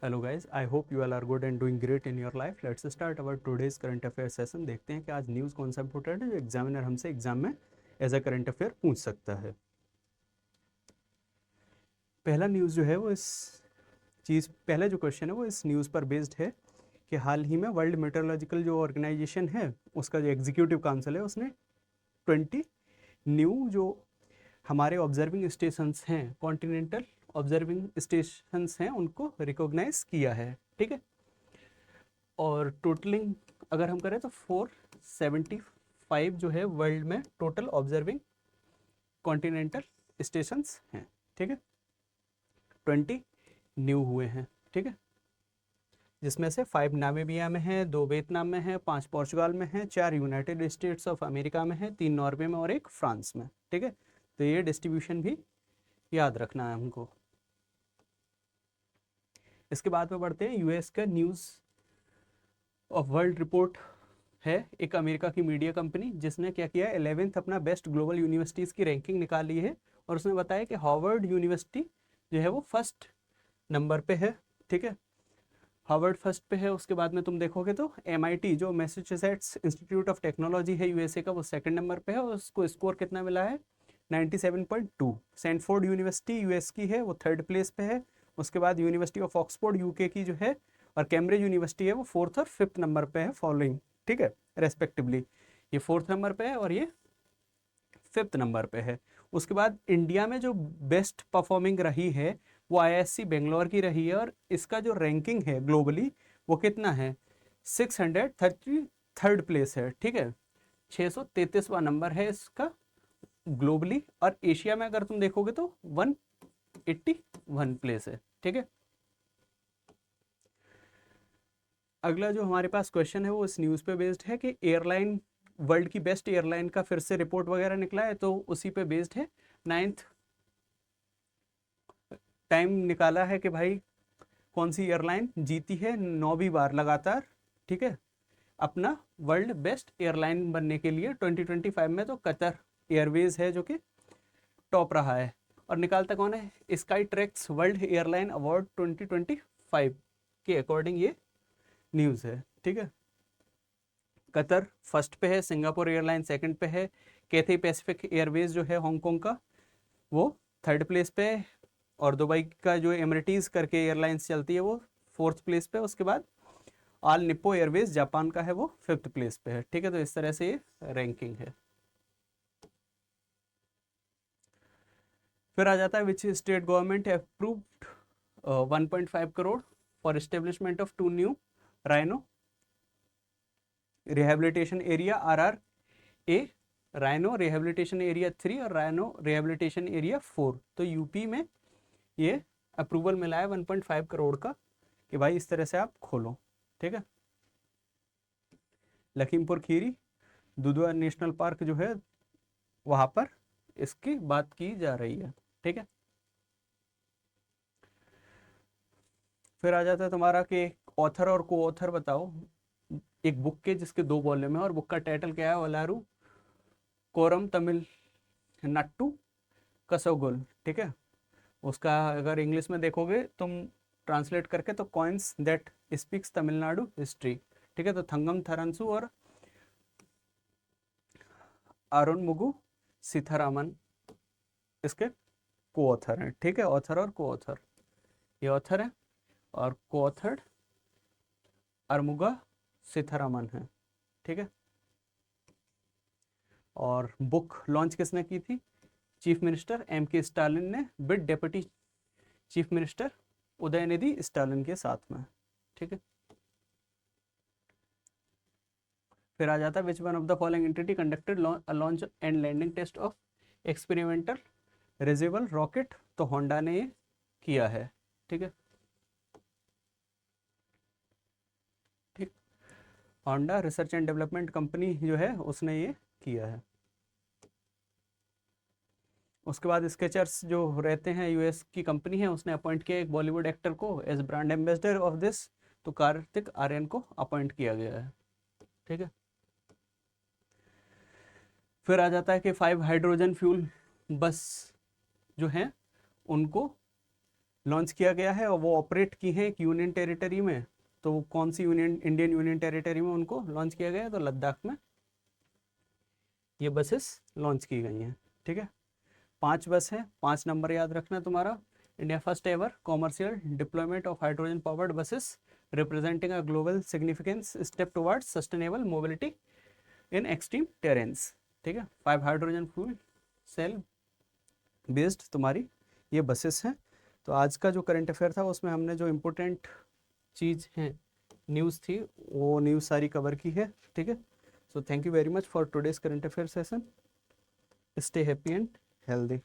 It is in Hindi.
Hello guys, I hope you all are good and doing great in your life. Let's start our today's current affair session. देखते हैं कि आज न्यूज़ कौन सा इंपॉर्टेंट है जो एग्जामिनर हमसे एग्जाम में एज अ करंट अफेयर पूछ सकता है। पहला न्यूज़ जो है वो पहला जो क्वेश्चन है वो इस न्यूज़ पर बेस्ड है कि हाल ही में वर्ल्ड मेट्रोलॉजिकल जो ऑर्गेनाइजेशन है उसका जो एग्जीक्यूटिव काउंसिल है उसने 20 न्यू जो हमारे ऑब्जर्विंग स्टेशंस हैं, कॉन्टिनेंटल ऑब्जर्विंग स्टेशंस हैं, उनको रिकॉग्नाइज किया है। ठीक है, और टोटलिंग अगर हम करें तो 475 जो है वर्ल्ड में टोटल ऑब्जर्विंग कॉन्टिनेंटल स्टेशंस हैं। ठीक है, 20 न्यू हुए हैं। ठीक है, जिसमें से 5 नामीबिया में है, 2 वियतनाम में है, 5 पोर्चुगल में है, 4 यूनाइटेड स्टेट्स ऑफ अमेरिका में है, 3 नॉर्वे में और 1 फ्रांस में। ठीक है, तो ये डिस्ट्रीब्यूशन भी याद रखना है हमको। इसके बाद में बढ़ते हैं यूएस का न्यूज़ ऑफ वर्ल्ड रिपोर्ट है, एक अमेरिका की मीडिया कंपनी जिसने क्या किया है, 11th अपना बेस्ट ग्लोबल यूनिवर्सिटीज़ की रैंकिंग निकाली है और उसने बताया कि हार्वर्ड यूनिवर्सिटी जो है वो फर्स्ट नंबर पे है। ठीक है, हार्वर्ड फर्स्ट पे है। उसके बाद में तुम देखोगे तो MIT जो मैसेच्यूसेट्स इंस्टीट्यूट ऑफ टेक्नोलॉजी है यूएसए का, वो सेकंड नंबर पे है और उसको स्कोर कितना मिला है, 97.2। सैनफोर्ड यूनिवर्सिटी यूएस की है, वो थर्ड प्लेस पे है। उसके बाद यूनिवर्सिटी ऑफ ऑक्सफोर्ड यूके की जो है और कैम्ब्रिज यूनिवर्सिटी है वो फोर्थ और फिफ्थ नंबर पे है फॉलोइंग। ठीक है, रेस्पेक्टिवली ये फोर्थ नंबर पे है और ये फिफ्थ नंबर पे है। उसके बाद इंडिया में जो बेस्ट परफॉर्मिंग रही है वो IISc बेंगलोर की रही है और इसका जो रैंकिंग है ग्लोबली वो कितना है, 633 प्लेस है। ठीक है, 633वां नंबर है इसका ग्लोबली, और एशिया में अगर तुम देखोगे तो 181 प्लेस है। ठीक है, अगला जो हमारे पास क्वेश्चन है वो इस न्यूज़ पे बेस्ड है कि एयरलाइन, वर्ल्ड की बेस्ट एयरलाइन का फिर से रिपोर्ट वगैरह निकला है, तो उसी पे बेस्ड है। 9th टाइम निकाला है कि भाई कौन सी एयरलाइन जीती है 9वीं बार लगातार। ठीक है, अपना वर्ल्ड बेस्ट एयरलाइन बनने के लिए 2025 में तो कतर एयरवेज है जो कि टॉप रहा है। और निकालता कौन है, sky tracks world airline award 2025 के अकॉर्डिंग ये न्यूज़ है। ठीक है, कतर फर्स्ट पे है, सिंगापुर एयरलाइन सेकंड पे है, कैथे पैसिफिक एयरवेज जो है हांगकांग का वो थर्ड प्लेस पे है, और दुबई का जो एमरेटीज करके एयरलाइंस चलती है वो फोर्थ प्लेस पे है। उसके बाद ऑल निप्पो एयरवेज जापान का है वो फिफ्थ प्लेस पे है। ठीक है, तो इस तरह से ये रैंकिंग है। फिर आ जाता है which state government approved 1.5 crore for establishment of 2 new rhino rehabilitation area RRA, rhino rehabilitation area 3 और राइनो रिहेबिलिटेशन एरिया 4। तो यूपी में ये अप्रूवल मिला है 1.5 करोड़ का कि भाई इस तरह से आप खोलो। ठीक है, लखीमपुर खीरी दुधवा नेशनल पार्क जो है वहाँ पर इसकी बात की जा रही है। ठीक है, फिर आ जाता है तुम्हारा कि ऑथर और को ऑथर बताओ एक बुक के जिसके 2 वॉल्यूम है और बुक का टाइटल क्या है, ओलारू कोरम तमिल नट्टू कसोगुल। ठीक है, उसका अगर इंग्लिश में देखोगे तुम ट्रांसलेट करके तो coins that speaks Tamil Nadu history. ठीक है, तो थंगम थरंसु और अरुण मुगु सीथारामन इसके को ऑथर हैं। ठीक है, ऑथर और को ऑथर, ये ऑथर है और को ऑथर्ड अरमुगा सीथारामन है। ठीक है, और बुक लॉन्च किसने की थी, चीफ मिनिस्टर MK स्टालिन ने with deputy chief minister Udhayanidhi Stalin के साथ में। ठीक है, फिर आ जाता है which one of the following entity conducted launch and landing test of experimental reusable rocket, तो होंडा ने ये किया है। ठीक है, ठीक, Honda research and development company जो है उसने ये किया है। उसके बाद स्केचर्स जो रहते हैं US की कंपनी है, उसने अपॉइंट किया एक बॉलीवुड एक्टर को as brand ambassador of this, तो कार्तिक आर्यन को अपॉइंट किया गया है। ठीक है, फिर आ जाता है कि 5 हाइड्रोजन फ्यूल बस जो हैं उनको लॉन्च किया गया है और वो ऑपरेट की हैं एक यूनियन टेरिटरी में। तो वो कौन सी यूनियन, इंडियन यूनियन टेरिटरी में उनको लॉन्च किया गया है? तो लद्दाख में ये बसेस लॉन्च की गई हैं। ठीक है, 5 बस हैं, 5 नंबर याद रखना तुम्हारा। India first ever commercial deployment of hydrogen powered buses representing a global significance step towards sustainable mobility in extreme terrains. ठीक है, 5 हाइड्रोजन फ्यूल सेल बेस्ड तुम्हारी ये बसेस हैं। तो आज का जो करंट अफेयर था उसमें हमने जो इम्पोर्टेंट चीज़ है, न्यूज़ थी, वो न्यूज़ सारी कवर की है। ठीक है, so thank you very much for today's current affair session. Stay happy and healthy.